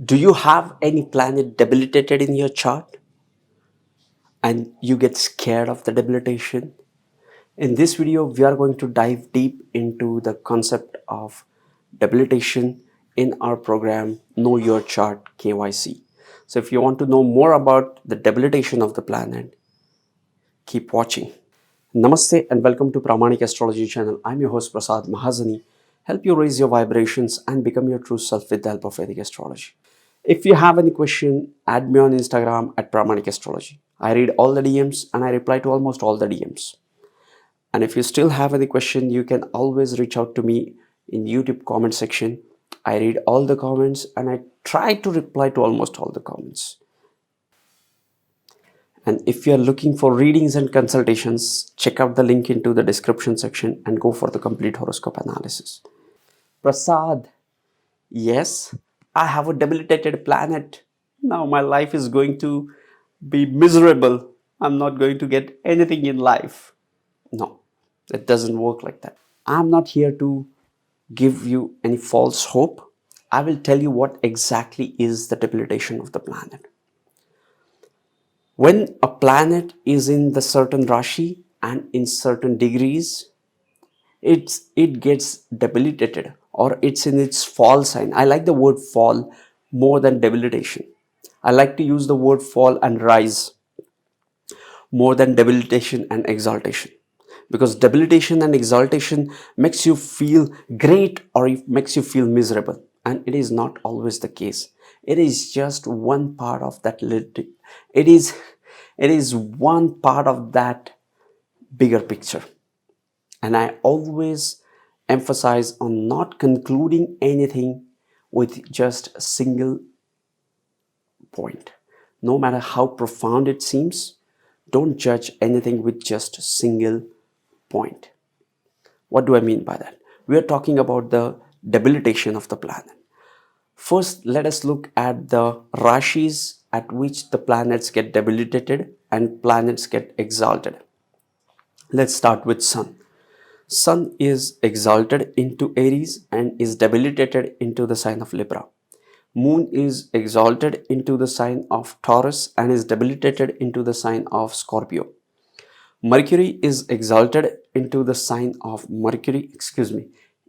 Do you have any planet debilitated in your chart and you get scared of the debilitation? In this video, we are going to dive deep into the concept of debilitation in our program Know Your Chart KYC. So if you want to know more about the debilitation of the planet, keep watching. Namaste and welcome to Pramanik Astrology channel. I'm your host Prasad Mahazani. Help you raise your vibrations and become your true self with the help of Vedic Astrology. If you have any question, add me on Instagram at Pramanik Astrology. I read all the DMs and I reply to almost all the DMs. And if you still have any question, you can always reach out to me in YouTube comment section. I read all the comments and I try to reply to almost all the comments. And if you are looking for readings and consultations, check out the link into the description section and go for the complete horoscope analysis. Prasad, yes, I have a debilitated planet. Now my life is going to be miserable. I'm not going to get anything in life. No, it doesn't work like that. I'm not here to give you any false hope. I will tell you what exactly is the debilitation of the planet. When a planet is in the certain Rashi and in certain degrees, it gets debilitated or it's in its fall sign. I like the word fall more than debilitation. I like to use the word fall and rise more than debilitation and exaltation, because debilitation and exaltation makes you feel great or it makes you feel miserable, and it is not always the case. It is just one part of that little, it is one part of that bigger picture. And I always emphasize on not concluding anything with just a single point. No matter how profound it seems, don't judge anything with just a single point. What do I mean by that? We are talking about the debilitation of the planet. First, let us look at the rashis at which the planets get debilitated and planets get exalted. Let's start with Sun. Sun is exalted into Aries and is debilitated into the sign of Libra. Moon is exalted into the sign of Taurus and is debilitated into the sign of Scorpio. Mercury is exalted into the sign of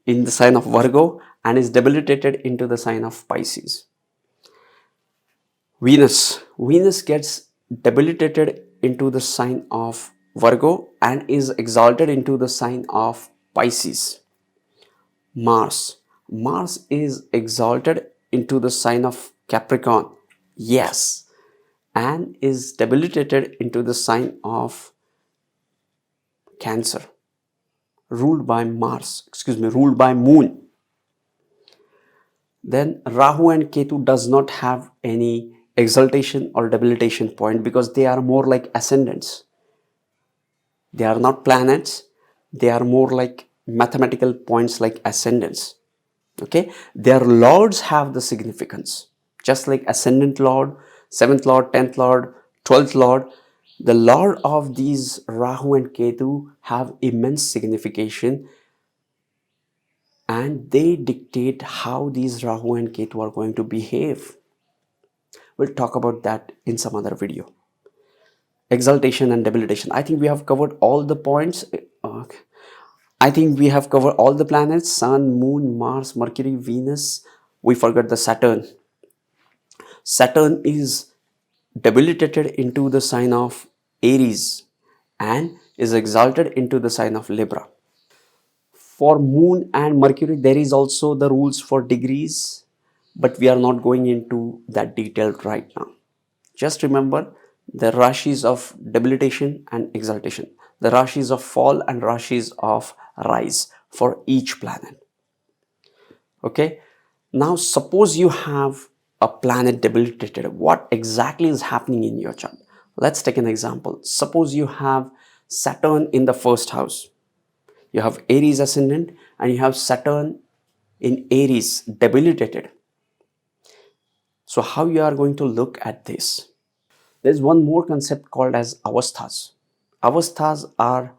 in the sign of Virgo and is debilitated into the sign of Pisces. Venus gets debilitated into the sign of Virgo and is exalted into the sign of Pisces. Mars is exalted into the sign of Capricorn, yes, and is debilitated into the sign of Cancer, ruled by Moon. Then Rahu and Ketu does not have any exaltation or debilitation point because they are more like ascendants. They are not planets, they are more like mathematical points like ascendants. Okay, their lords have the significance, just like ascendant lord, 7th lord, 10th lord, 12th lord. The lord of these Rahu and Ketu have immense signification, and they dictate how these Rahu and Ketu are going to behave. We'll talk about that in some other video. Exaltation and debilitation. I think we have covered all the points. I think we have covered all the planets: Sun, Moon, Mars, Mercury, Venus. We forgot the Saturn. Saturn is debilitated into the sign of Aries and is exalted into the sign of Libra. For Moon and Mercury, there is also the rules for degrees, but we are not going into that detail right now. Just remember the rashis of debilitation and exaltation, the rashis of fall and rashis of rise for each planet. Okay, now suppose you have a planet debilitated. What exactly is happening in your chart? Let's take an example. Suppose you have Saturn in the first house. You have Aries ascendant and you have Saturn in Aries debilitated. So how you are going to look at this? There's one more concept called as avasthas. Avasthas are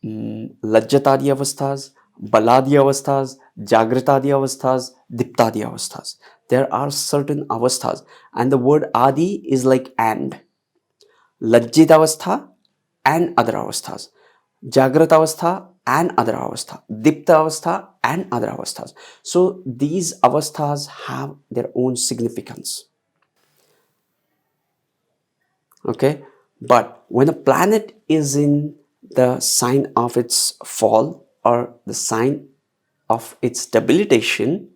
Lajjatadi avasthas, Baladi avasthas, Jagratadi avasthas, Diptadi avasthas. there are certain avasthas, and the word adi is like and. Lajjit avastha and other avasthas. Jagrat avastha and other avastha. Dipta avastha and other avasthas. So these avasthas have their own significance. Okay, but when a planet is in the sign of its fall or the sign of its debilitation,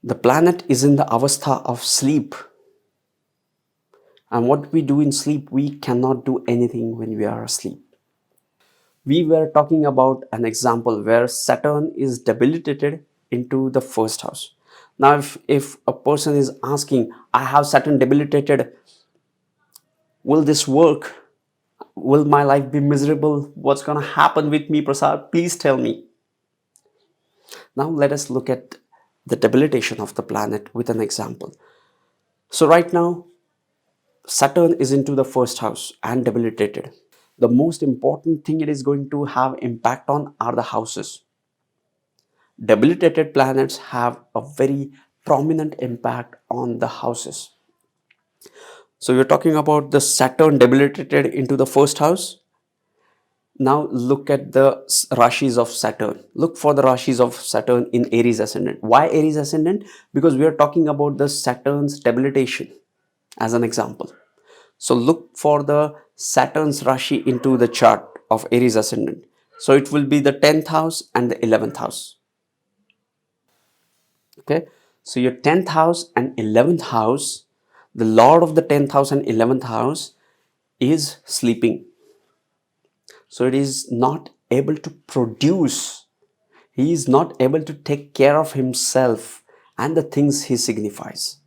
the planet is in the avastha of sleep. And what we do in sleep, we cannot do anything when we are asleep. We were talking about an example where Saturn is debilitated into the first house. Now, if a person is asking, I have Saturn debilitated, will this work? Will my life be miserable? What's going to happen with me, Prasad? Please tell me. Now, let us look at the debilitation of the planet with an example. So, right now, Saturn is into the first house and debilitated. The most important thing it is going to have impact on are the houses. Debilitated planets have a very prominent impact on the houses. So we're talking about the Saturn debilitated into the first house. Now look at the rashis of Saturn. Look for the rashis of Saturn in Aries ascendant. Why Aries ascendant? Because we are talking about the Saturn's debilitation as an example. So look for the Saturn's Rashi into the chart of Aries ascendant. So it will be the 10th house and the 11th house. Okay. So your 10th house and 11th house, the Lord of the 10th house and 11th house is sleeping. So it is not able to produce. He is not able to take care of himself and the things he signifies.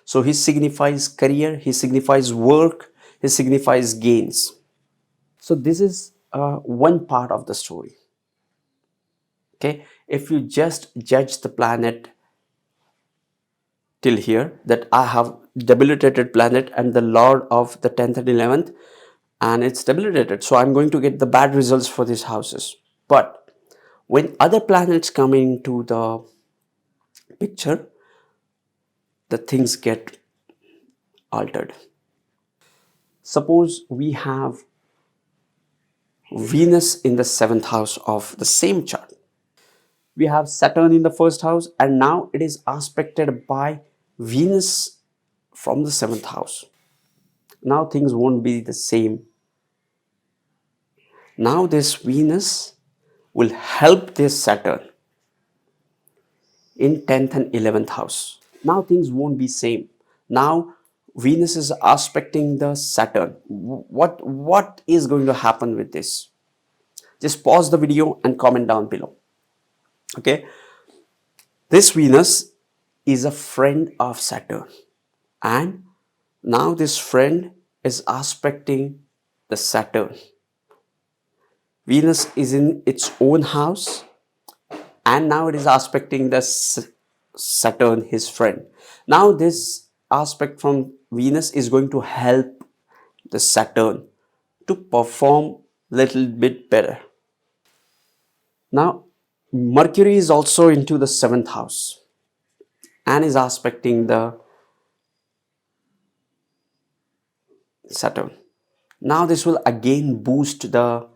So he signifies career, he signifies work, he signifies gains. So this is one part of the story. Okay, if you just judge the planet till here, that I have debilitated planet and the Lord of the 10th and 11th, and it's debilitated, so I'm going to get the bad results for these houses. But when other planets come into the picture, the things get altered. Suppose we have Venus in the 7th house of the same chart. We have Saturn in the first house, and now it is aspected by Venus from the 7th house. Now things won't be the same. Now this Venus will help this Saturn in 10th and 11th house. Now things won't be same. Now Venus is aspecting the Saturn. What is going to happen with this? Just pause the video and comment down below. Okay. This Venus is a friend of Saturn, and now this friend is aspecting the Saturn. Venus is in its own house, and now it is aspecting the Saturn, his friend. Now this aspect from Venus is going to help the Saturn to perform little bit better. Now Mercury is also into the 7th house and is aspecting the Saturn. Now this will again boost the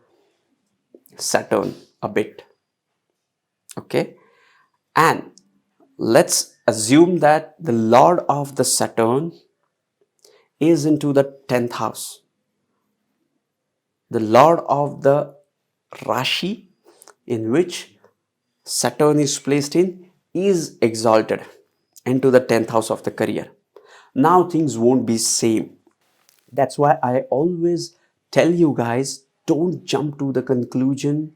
Saturn a bit. Okay, and let's assume that the Lord of the Saturn is into the 10th house. The Lord of the Rashi in which Saturn is placed in is exalted into the 10th house of the career. Now things won't be same. That's why I always tell you guys, don't jump to the conclusion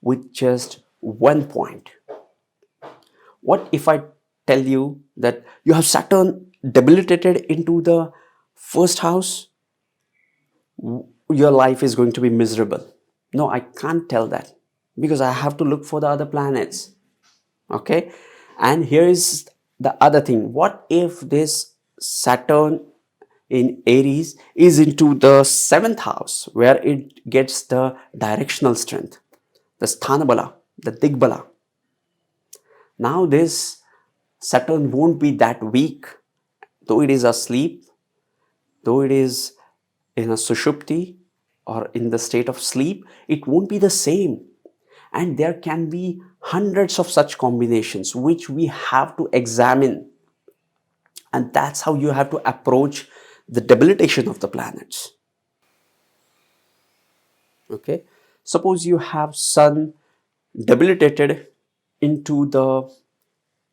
with just one point. What if I tell you that you have Saturn debilitated into the first house? Your life is going to be miserable. No, I can't tell that because I have to look for the other planets. Okay, and here is the other thing. What if this Saturn in Aries is into the 7th house where it gets the directional strength, the Sthanabala, the Digbala? Now this Saturn won't be that weak, though it is asleep, though it is in a sushupti or in the state of sleep, it won't be the same. And there can be hundreds of such combinations which we have to examine. And that's how you have to approach the debilitation of the planets. Okay, suppose you have Sun debilitated into the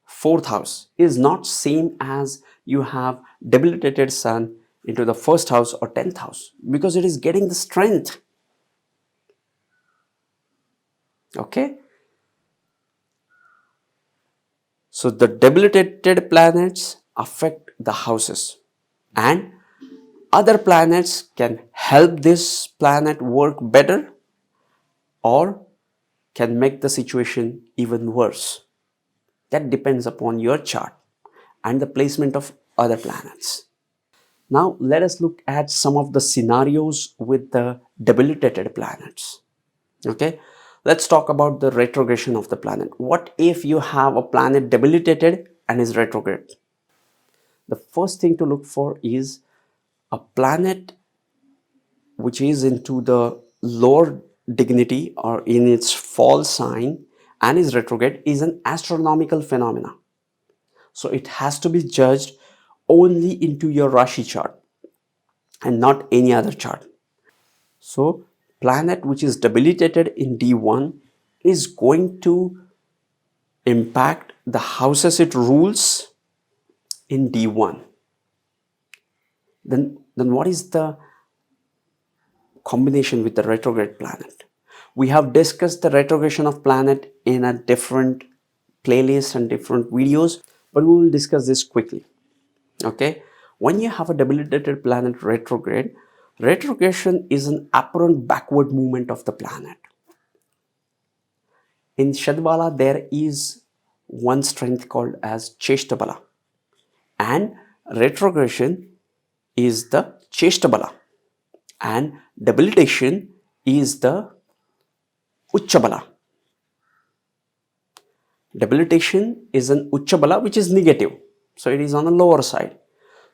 fourth house, is not same as you have debilitated Sun into the first house or 10th house, because it is getting the strength. Okay, so the debilitated planets affect the houses, and other planets can help this planet work better or can make the situation even worse. That depends upon your chart and the placement of other planets. Now let us look at some of the scenarios with the debilitated planets. Okay, let's talk about the retrogression of the planet. What if you have a planet debilitated and is retrograde? The first thing to look for is a planet which is into the lower dignity or in its fall sign and is retrograde is an astronomical phenomena. So it has to be judged only into your Rashi chart and not any other chart. So planet which is debilitated in D1 is going to impact the houses it rules in D1. Then what is the combination with the retrograde planet? We have discussed the retrogression of planet in a different playlist and different videos, but we will discuss this quickly. Okay, when you have a debilitated planet retrograde, retrogression is an apparent backward movement of the planet. In Shadbala, there is one strength called as Cheshtabala, and retrogression is the Cheshtabala, and debilitation is the Uchchabala. Debilitation is an Uchchabala which is negative, so it is on the lower side.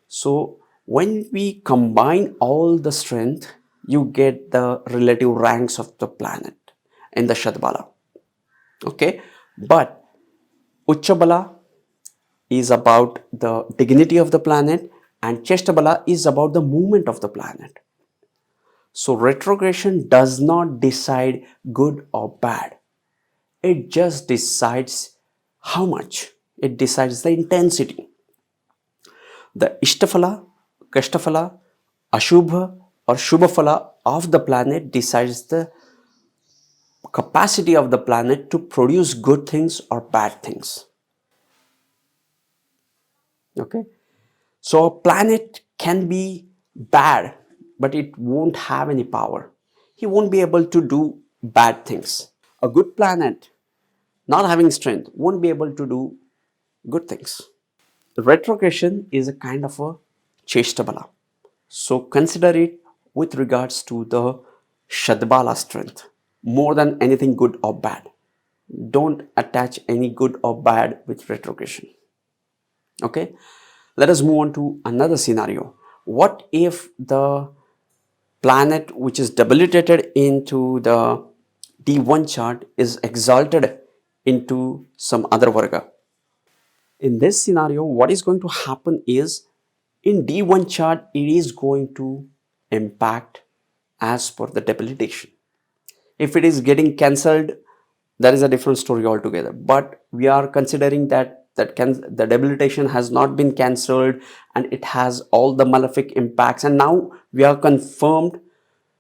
So when we combine all the strength, you get the relative ranks of the planet in the Shadbala. Okay, but Uchchabala is about the dignity of the planet and Cheshtabala is about the movement of the planet. So retrogression does not decide good or bad. It just decides how much. It decides the intensity. The Ishtaphala, Kashtaphala, Ashubha or Shubhaphala of the planet decides the capacity of the planet to produce good things or bad things. Okay, so a planet can be bad, but it won't have any power. He won't be able to do bad things. A good planet, not having strength, won't be able to do good things. Retrogression is a kind of a Cheshtabala. So consider it with regards to the Shadbala strength more than anything good or bad. Don't attach any good or bad with retrogression. Okay, let us move on to another scenario. What if the planet which is debilitated into the D1 chart is exalted into some other Varga? In this scenario, what is going to happen is in D1 chart, it is going to impact as per the debilitation. If it is getting cancelled, that is a different story altogether. But we are considering that the debilitation has not been cancelled and it has all the malefic impacts. And now we are confirmed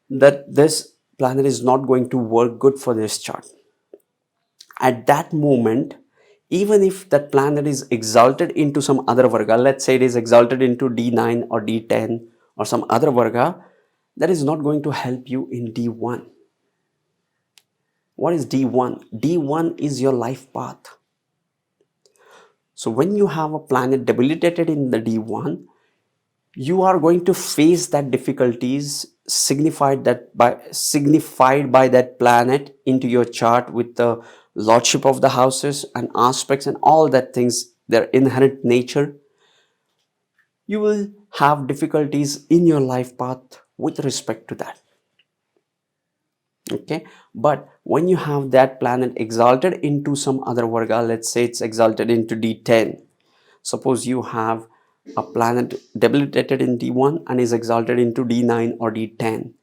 that this planet is not going to work good for this chart. At that moment, even if that planet is exalted into some other Varga, let's say it is exalted into D9 or D10 or some other Varga, that is not going to help you in D1. What is D1? D1 is your life path. So when you have a planet debilitated in the D1, you are going to face that difficulties signified by that planet into your chart with the lordship of the houses and aspects and all that things, their inherent nature, you will have difficulties in your life path with respect to that. Okay, but when you have that planet exalted into some other varga, let's say it's exalted into D10. Suppose you have a planet debilitated in D1 and is exalted into D9 or D10.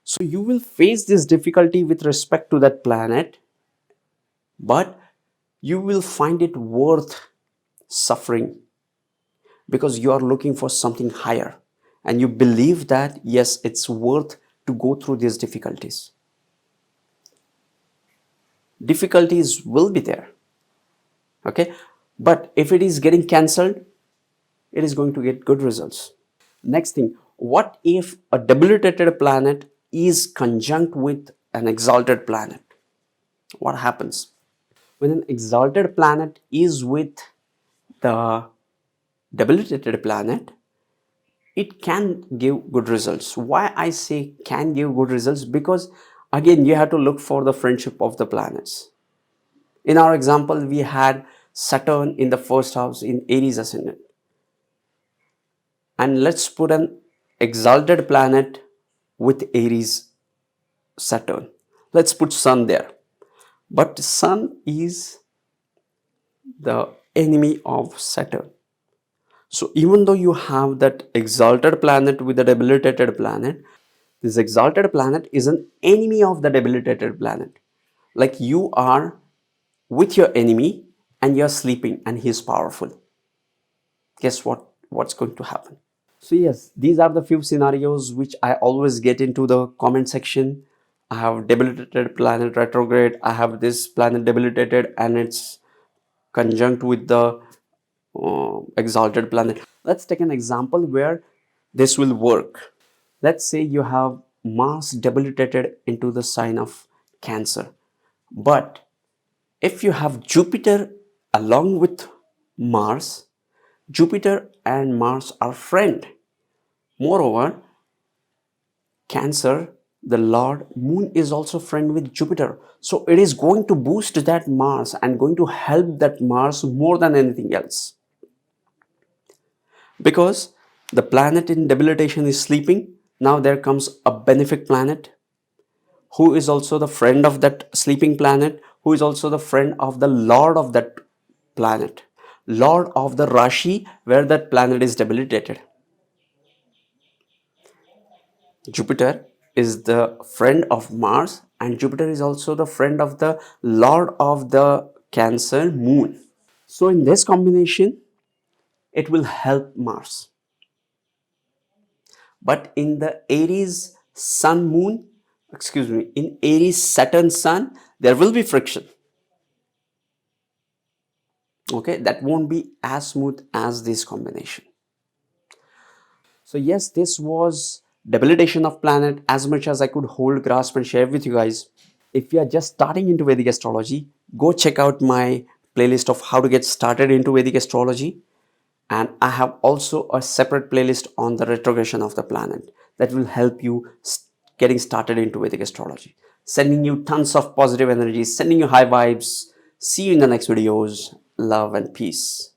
So you will face this difficulty with respect to that planet, but you will find it worth suffering because you are looking for something higher and you believe that yes, it's worth to go through these difficulties. Difficulties will be there, okay, but if it is getting cancelled, it is going to get good results. Next thing, what if a debilitated planet is conjunct with an exalted planet? What happens when an exalted planet is with the debilitated planet? It can give good results. Why I say can give good results? Because again, you have to look for the friendship of the planets. In our example, we had Saturn in the first house in Aries ascendant, and let's put an exalted planet with Aries Saturn. Let's put Sun there, but Sun is the enemy of Saturn. So even though you have that exalted planet with the debilitated planet, this exalted planet is an enemy of the debilitated planet. Like you are with your enemy and you're sleeping and he's powerful. Guess what? What's going to happen? So yes, these are the few scenarios which I always get into the comment section. I have debilitated planet retrograde. I have this planet debilitated and it's conjunct with the exalted planet. Let's take an example where this will work. Let's say you have Mars debilitated into the sign of Cancer, but if you have Jupiter along with Mars, Jupiter and Mars are friend. Moreover, Cancer, the Lord Moon is also friend with Jupiter. So it is going to boost that Mars and going to help that Mars more than anything else. Because the planet in debilitation is sleeping, now there comes a benefic planet who is also the friend of that sleeping planet, who is also the friend of the lord of that planet, lord of the Rashi where that planet is debilitated. Jupiter is the friend of Mars, and Jupiter is also the friend of the lord of the Cancer moon. So in this combination, it will help Mars. But in the Aries Sun Moon, in Aries Saturn Sun, there will be friction. Okay, that won't be as smooth as this combination. So yes, this was debilitation of planet as much as I could hold, grasp and share with you guys. If you are just starting into Vedic astrology, go check out my playlist of how to get started into Vedic astrology. And I have also a separate playlist on the retrogression of the planet that will help you getting started into Vedic astrology. Sending you tons of positive energy, sending you high vibes. See you in the next videos. Love and peace.